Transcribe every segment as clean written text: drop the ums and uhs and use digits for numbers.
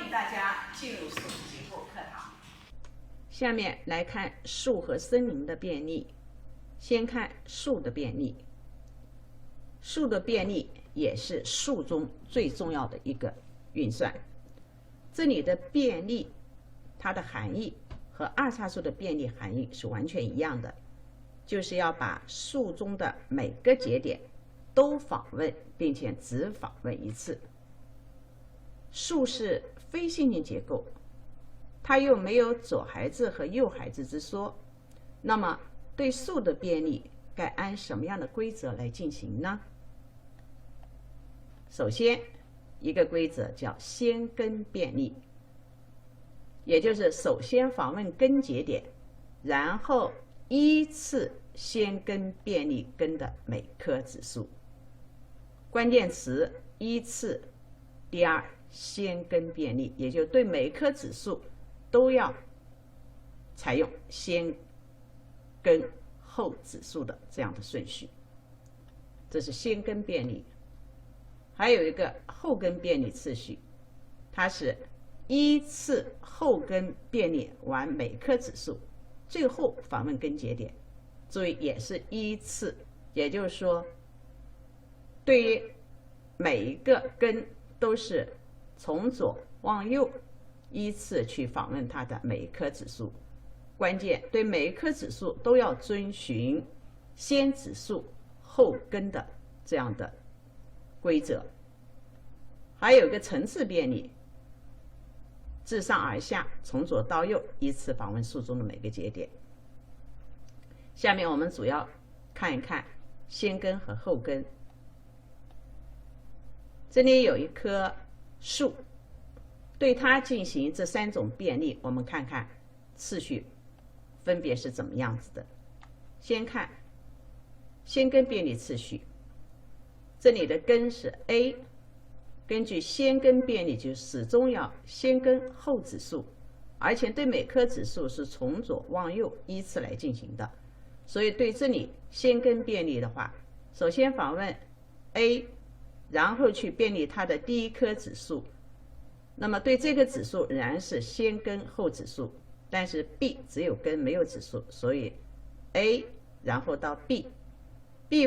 迎大家进入数级部课堂。下面来看数和森林的便利。先看数的便利。数的便利也是数中最重要的一个运算。这里的便利，它的含义和二叉数的便利含义是完全一样的，就是要把数中的每个节点都访问，并且只访问一次。数是非线性结构，它又没有左孩子和右孩子之说，那么对数的便利该按什么样的规则来进行呢？首先，一个规则叫先根便利，也就是首先访问根节点，然后依次先根便利根的每颗指数。关键词依次，第二先根便利，也就对每颗指数都要采用先根后指数的这样的顺序，这是先根便利。还有一个后根便利次序，它是依次后根便利完每颗指数，最后访问根节点。注意，也是依次，也就是说，对于每一个根都是从左往右依次去访问它的每一颗指数。关键对每一颗指数都要遵循先指数后根的这样的规则。还有一个层次便利，自上而下，从左到右依次访问数中的每个节点。下面我们主要看一看先根和后根。这里有一棵树，对它进行这三种便利，我们看看次序分别是怎么样子的。先看先根便利次序，这里的根是 A， 根据先根便利就始终要先根后指数，而且对每颗指数是从左往右依次来进行的。所以对这里先根便利的话，首先访问 A， 然后去便利它的第一颗指数，那么对这个指数仍然是先根后指数，但是 B 只有根没有指数，所以 A 然后到 B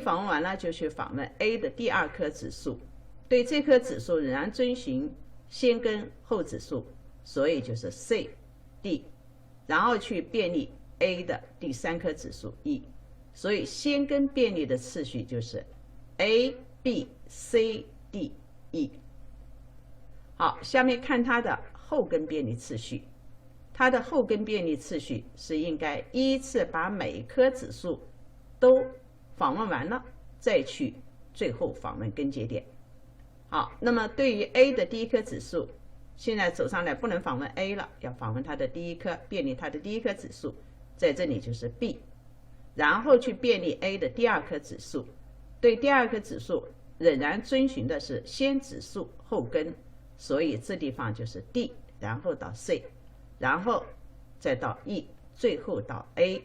访问完了就去访问 A 的第二颗指数，对这颗指数仍然遵循先根后指数，所以就是 C、D， 然后去便利 A 的第三颗指数 E， 所以先根便利的次序就是 A、B、C、D、E。 好，下面看它的后根便利次序。它的后根便利次序是应该依次把每一颗指数都访问完了，再去最后访问根节点。好，那么对于 A 的第一颗指数，现在走上来不能访问 A 了，要访问它的第一颗，便利它的第一颗指数，在这里就是 B， 然后去便利 A 的第二颗指数，对第二颗指数仍然遵循的是先指数后根，所以这地方就是 D， 然后到 C， 然后再到 E， 最后到 A，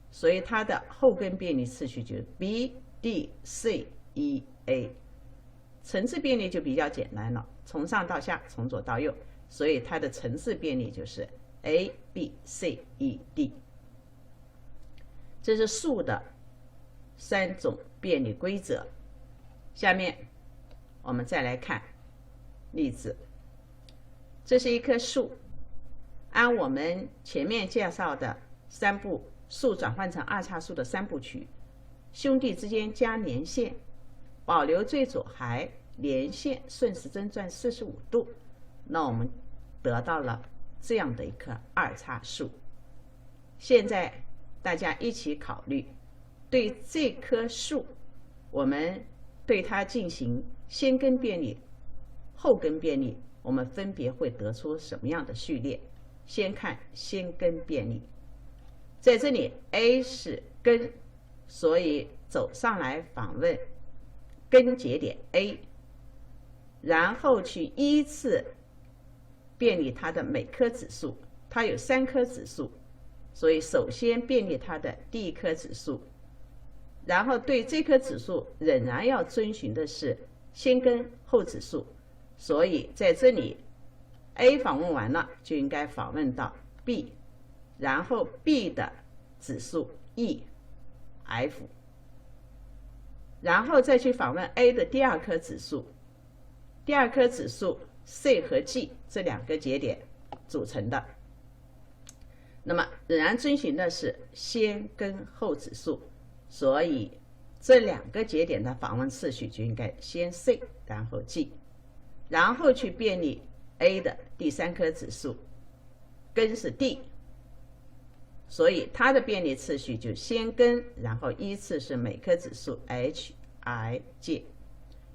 所以它的后根便利次序就是 B、D、C、E、A。 层次便利就比较简单了，从上到下，从左到右，所以它的层次便利就是 A、B、C、E、D。 这是数的三种便利规则。下面我们再来看例子。这是一棵树，按我们前面介绍的三步数转换成二叉数的三部曲，兄弟之间加连线，保留最左孩，连线顺时针转45度，那我们得到了这样的一棵二叉树。现在大家一起考虑，对这棵树我们对它进行先根便利后根便利，我们分别会得出什么样的序列。先看先根便利，在这里 A 是根，所以走上来访问根节点 A， 然后去依次便利它的每颗指数，它有3颗指数，所以首先便利它的第一颗指数，然后对这颗指数仍然要遵循的是先根后指数，所以在这里 A 访问完了，就应该访问到 B， 然后 B 的指数 E、F， 然后再去访问 A 的第二颗指数，第二颗指数 C 和 G 这两个节点组成的。那么仍然遵循的是先根后指数，所以这两个节点的访问次序就应该先 C 然后 G， 然后去便利 A 的第三颗指数，根是 D， 所以它的便利次序就先根，然后依次是每颗指数 H、I、J。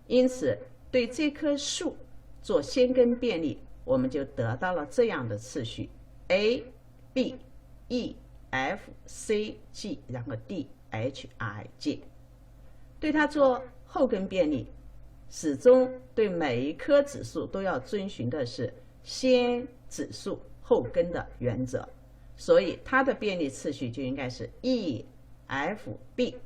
因此对这棵树做先根便利，我们就得到了这样的次序 A、B、E、F、C、G， 然后 D、H、I、J。 对它做后根便利，始终对每一颗指数都要遵循的是先指数后根的原则，所以它的便利次序就应该是 E、F、B。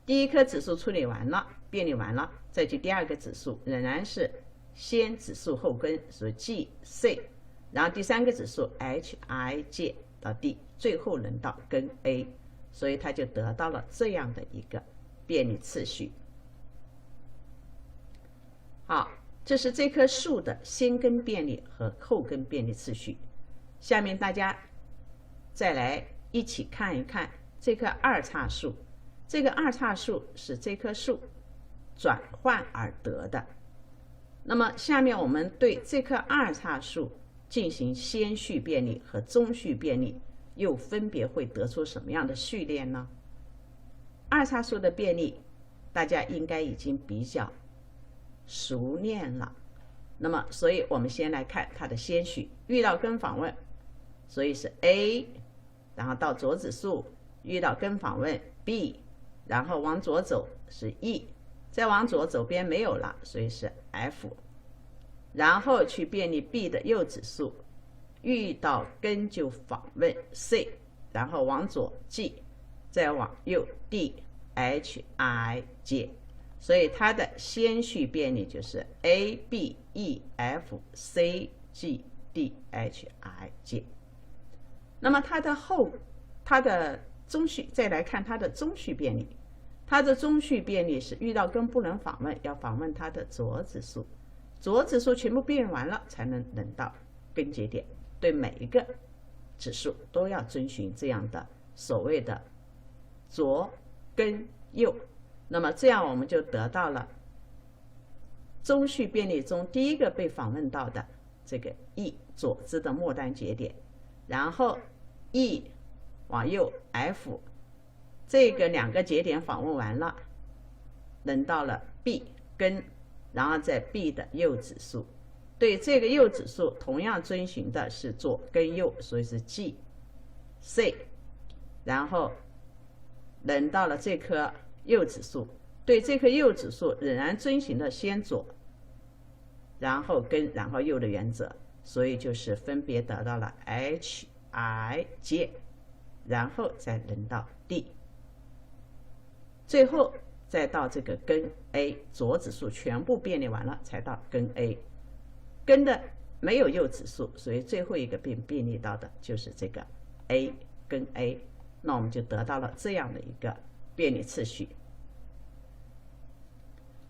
第一颗指数处理完了，便利完了，再去第二个指数，仍然是先指数后根，所以 G、C， 然后第三个指数 H、I、J 到 D， 最后轮到根 A， 所以它就得到了这样的一个便利次序。好，这是这棵树的先根便利和后根便利次序。下面大家再来一起看一看这棵二叉树。这个二叉树是这棵树转换而得的。那么下面我们对这棵二叉树进行先序便利和中序便利，又分别会得出什么样的序列呢？二叉树的便利大家应该已经比较熟练了。那么所以我们先来看它的先序，遇到根访问，所以是 A， 然后到左指数遇到根访问 B， 然后往左走是 E， 再往左走边没有了，所以是 F， 然后去便利 B 的右指数，遇到根就访问 C， 然后往左 G， 再往右 D、H、I、J， 所以它的先序便利就是 A、B、E、F、C、G、D、H、I、J。 那么它的中序，再来看它的中序便利。它的中序便利是遇到根不能访问，要访问它的左指数，左指数全部便利完了才能轮到根节点。对每一个指数都要遵循这样的所谓的左根右。那么这样我们就得到了中序便利中第一个被访问到的这个 E 左支的末端节点，然后 E 往右 F， 这个两个节点访问完了，轮到了 B 根，然后在 B 的右指数，对这个右指数同样遵循的是左跟右，所以是 G、C， 然后轮到了这颗右指数，对这颗右指数仍然遵循的先左然后根然后右的原则，所以就是分别得到了 H、I、J， 然后再轮到 D， 最后再到这个根 A， 左指数全部便利完了才到根 A， 根的没有右指数，所以最后一个被便利到的就是这个 A 跟 A， 那我们就得到了这样的一个便利次序。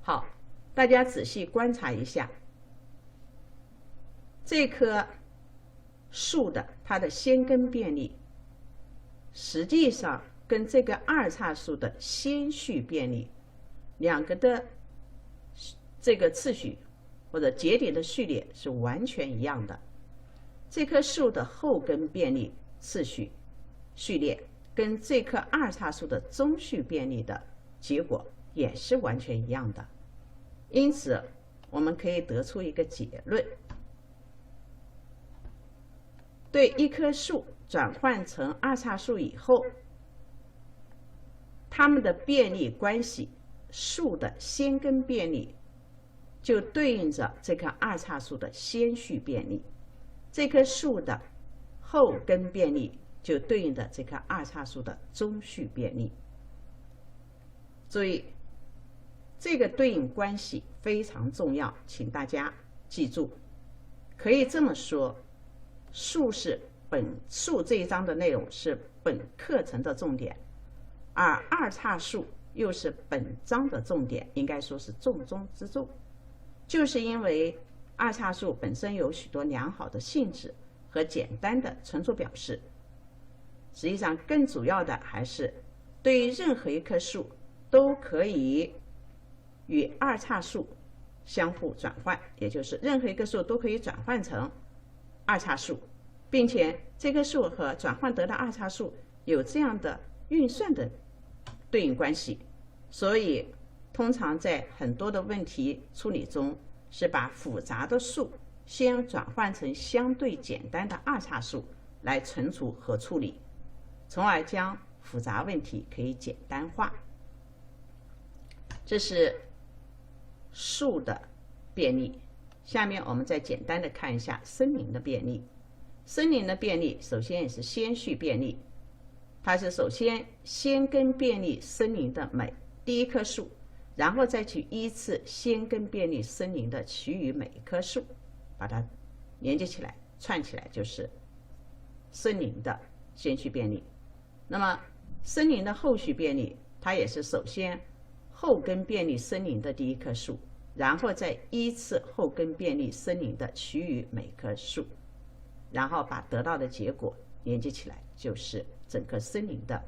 好，大家仔细观察一下这棵树的它的先根便利，实际上跟这个二叉树的先序便利两个的这个次序或者节点的序列是完全一样的。这棵树的后根便利次序序列跟这棵二叉树的中序便利的结果也是完全一样的。因此我们可以得出一个结论，对一棵树转换成二叉树以后，它们的便利关系，树的先根便利就对应着这棵二叉树的先序便利，这棵树的后根便利就对应的这棵二叉树的中序便利。注意这个对应关系非常重要，请大家记住。可以这么说，数这一章的内容是本课程的重点，而二叉数又是本章的重点，应该说是重中之重。就是因为二叉数本身有许多良好的性质和简单的存储表示，实际上更主要的还是对于任何一棵树都可以与二叉数相互转换，也就是任何一棵树都可以转换成二叉数，并且这棵树和转换得的二叉数有这样的运算的对应关系。所以通常在很多的问题处理中，是把复杂的数先转换成相对简单的二叉数来存储和处理，从而将复杂问题可以简单化。这是数的便利。下面我们再简单的看一下森林的便利。森林的便利首先也是先序便利，它是首先先根便利森林的每第一棵树，然后再去依次先根便利森林的其余每一棵树，把它连接起来串起来，就是森林的先序便利。那么森林的后序便利，它也是首先后根便利森林的第一棵树，然后再依次后根便利森林的其余每棵树，然后把得到的结果连接起来，就是整个森林的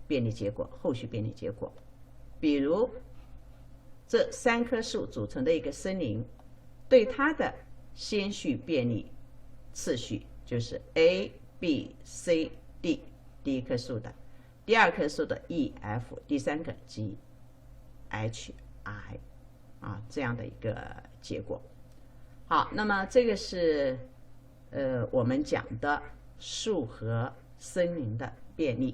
便利结果，后续便利结果。比如这3棵树组成的一个森林，对它的先序便利次序就是 A、B、C、D， 第一棵树的，第二棵树的 E、F， 第三个 G、H、I， 这样的一个结果。好，那么这个是我们讲的树和森林的便利。